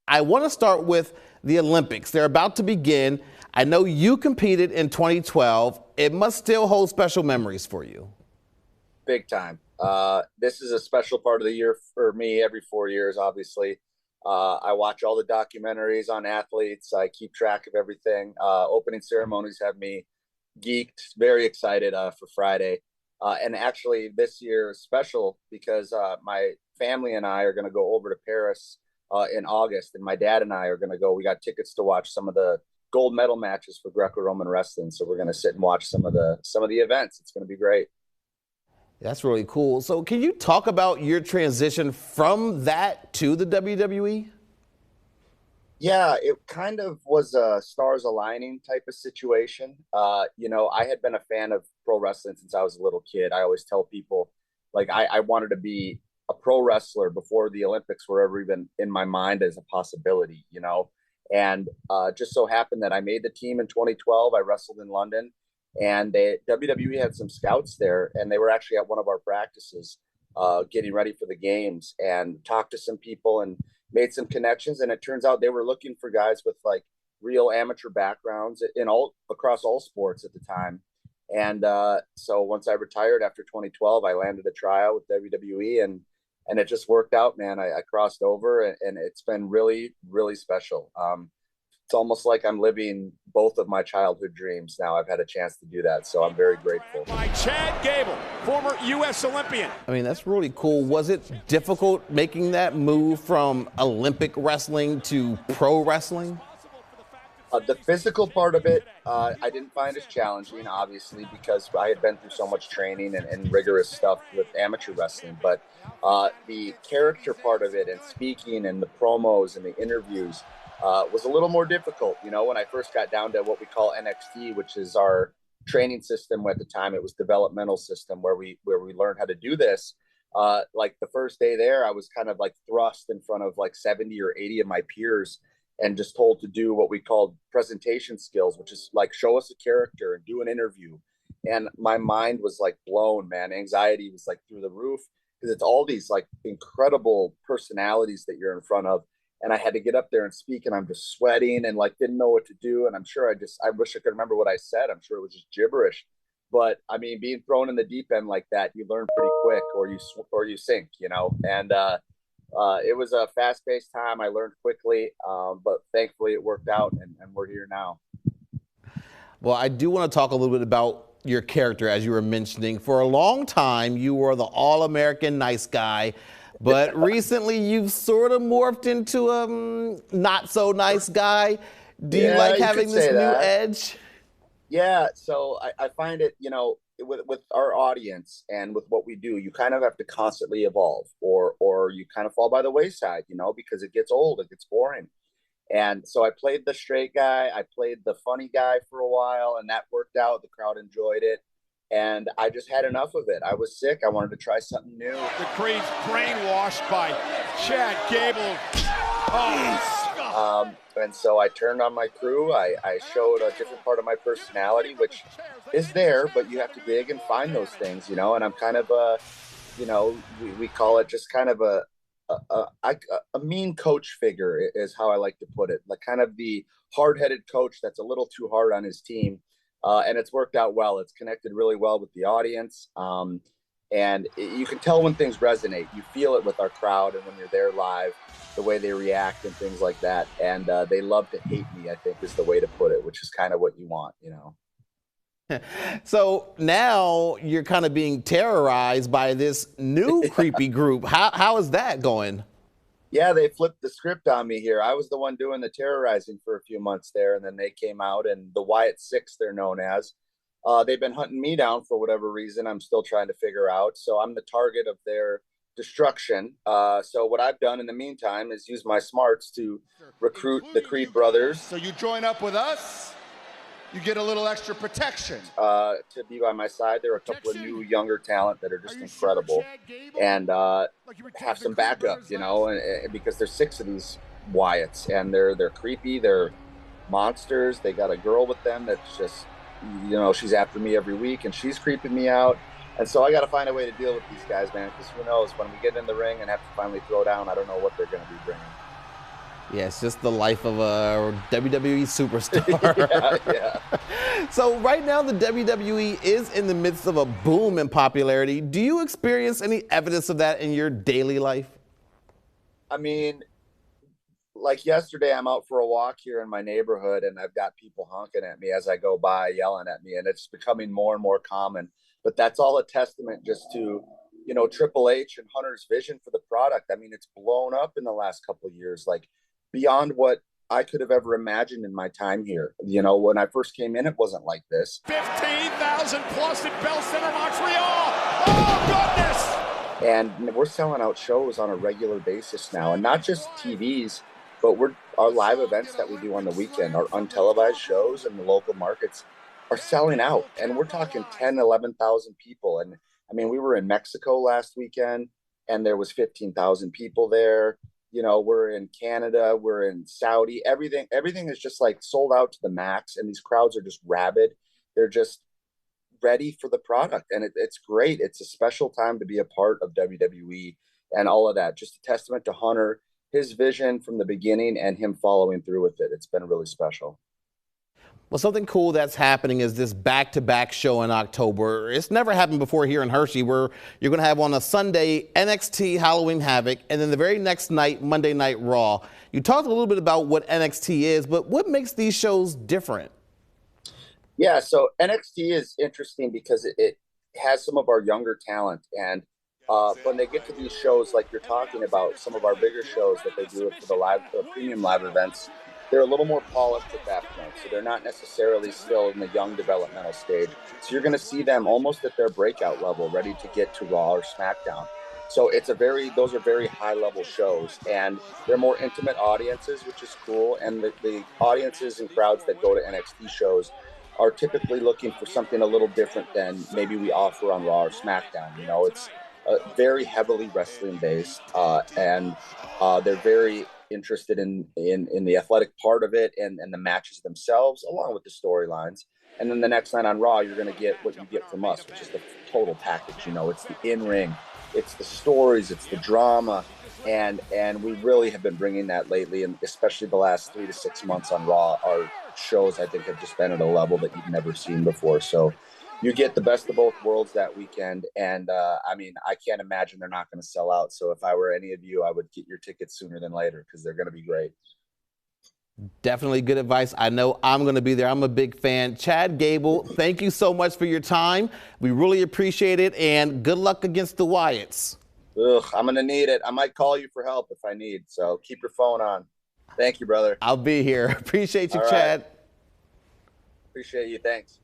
I want to start with the Olympics. They're about to begin. I know you competed in 2012. It must still hold special memories for you. Big time. This is a special part of the year for me every 4 years, obviously. I watch all the documentaries on athletes. I keep track of everything. Opening ceremonies have me geeked, very excited for Friday. And actually, this year is special because my family and I are going to go over to Paris in August, and my dad and I are going to go. We got tickets to watch some of the gold medal matches for Greco-Roman wrestling, so we're going to sit and watch some of the events. It's going to be great. That's really cool. So can you talk about your transition from that to the WWE? Yeah, it kind of was a stars aligning type of situation. I had been a fan of pro wrestling since I was a little kid. I always tell people, like, I wanted to be a pro wrestler before the Olympics were ever even in my mind as a possibility, And just so happened that I made the team in 2012. I wrestled in London, and WWE had some scouts there, and they were actually at one of our practices getting ready for the games, and talked to some people and made some connections. And it turns out they were looking for guys with like real amateur backgrounds in all across all sports at the time. And so once I retired after 2012, I landed a tryout with WWE, and it just worked out, man. I crossed over, and it's been really, really special. It's almost like I'm living both of my childhood dreams now. I've had a chance to do that, so I'm very grateful. By Chad Gable, former U.S. Olympian. I mean, that's really cool. Was it difficult making that move from Olympic wrestling to pro wrestling? The physical part of it, I didn't find as challenging, obviously, because I had been through so much training and rigorous stuff with amateur wrestling. But the character part of it, and speaking and the promos and the interviews, was a little more difficult. When I first got down to what we call NXT, which is our training system at the time. It was developmental system where we learned how to do this. Like the first day there, I was kind of like thrust in front of like 70 or 80 of my peers and just told to do what we called presentation skills, which is like show us a character and do an interview. And my mind was like blown, man. Anxiety was like through the roof because it's all these like incredible personalities that you're in front of. And I had to get up there and speak, and I'm just sweating and like didn't know what to do. And I'm sure I wish I could remember what I said. I'm sure it was just gibberish. But I mean, being thrown in the deep end like that, you learn pretty quick, or you sink, And it was a fast-paced time. I learned quickly, but thankfully it worked out, and we're here now. Well, I do want to talk a little bit about your character, as you were mentioning. For a long time, you were the all-American nice guy. But recently, you've sort of morphed into a not so nice guy. Do you like having this new edge? Yeah, so I find it, with our audience and with what we do, you kind of have to constantly evolve, or you kind of fall by the wayside, because it gets old, it gets boring. And so I played the straight guy, I played the funny guy for a while, and that worked out. The crowd enjoyed it. And I just had enough of it. I was sick. I wanted to try something new. The Creed's brainwashed by Chad Gable. And so I turned on my crew. I showed a different part of my personality, which is there, but you have to dig and find those things, And I'm kind of we call it just kind of a mean coach figure is how I like to put it. Like kind of the hard-headed coach that's a little too hard on his team. And it's worked out well. It's connected really well with the audience. And you can tell when things resonate. You feel it with our crowd, and when you're there live, the way they react and things like that. And they love to hate me, I think is the way to put it, which is kind of what you want, So now you're kind of being terrorized by this new creepy group. How is that going? Yeah, they flipped the script on me here. I was the one doing the terrorizing for a few months there, and then they came out, and the Wyatt Six, they're known as. They've been hunting me down for whatever reason. I'm still trying to figure out. So I'm the target of their destruction. So what I've done in the meantime is use my smarts to recruit the Creed brothers. So you join up with us, you get a little extra protection. To be by my side. There are a couple of new younger talent that are just incredible, and have some backup, and because there's 6 of these Wyatts, and they're creepy, they're monsters. They got a girl with them that's just, she's after me every week, and she's creeping me out. And so I got to find a way to deal with these guys, man, because who knows, when we get in the ring and have to finally throw down, I don't know what they're going to be bringing. Yeah, it's just the life of a WWE superstar. Yeah. So right now, the WWE is in the midst of a boom in popularity. Do you experience any evidence of that in your daily life? I mean, like yesterday, I'm out for a walk here in my neighborhood, and I've got people honking at me as I go by, yelling at me, and it's becoming more and more common. But that's all a testament just to, Triple H and Hunter's vision for the product. I mean, it's blown up in the last couple of years, like beyond what I could have ever imagined in my time here. When I first came in, it wasn't like this. 15,000 plus in Bell Center, Montreal. Oh, goodness! And we're selling out shows on a regular basis now, and not just TVs, but our live events that we do on the weekend, our untelevised shows in the local markets are selling out. And we're talking 10, 11,000 people. And I mean, we were in Mexico last weekend and there was 15,000 people there. We're in Canada, we're in Saudi, everything is just like sold out to the max. And these crowds are just rabid. They're just ready for the product. And it's great. It's a special time to be a part of WWE and all of that. Just a testament to Hunter, his vision from the beginning and him following through with it. It's been really special. Well, something cool that's happening is this back-to-back show in October. It's never happened before here in Hershey, where you're going to have on a Sunday NXT Halloween Havoc, and then the very next night, Monday Night Raw. You talked a little bit about what NXT is, but what makes these shows different? Yeah, so NXT is interesting because it has some of our younger talent, and when they get to these shows like you're talking about, some of our bigger shows that they do for the premium live events, they're a little more polished at that point. So they're not necessarily still in the young developmental stage. So you're going to see them almost at their breakout level, ready to get to Raw or SmackDown. So those are very high level shows, and they're more intimate audiences, which is cool. And the audiences and crowds that go to NXT shows are typically looking for something a little different than maybe we offer on Raw or SmackDown. It's very heavily wrestling based, and they're very interested in the athletic part of it and the matches themselves, along with the storylines. And then the next night on Raw, you're going to get what you get from us, which is the total package. It's the in ring, it's the stories, it's the drama, and we really have been bringing that lately, and especially the last 3 to 6 months on Raw. Our shows, I think, have just been at a level that you've never seen before. So you get the best of both worlds that weekend. And I mean, I can't imagine they're not going to sell out. So if I were any of you, I would get your tickets sooner than later because they're going to be great. Definitely good advice. I know I'm going to be there. I'm a big fan. Chad Gable, thank you so much for your time. We really appreciate it, and good luck against the Wyatts. Ugh, I'm going to need it. I might call you for help if I need. So keep your phone on. Thank you, brother. I'll be here. Appreciate you, All right. Chad. Appreciate you. Thanks.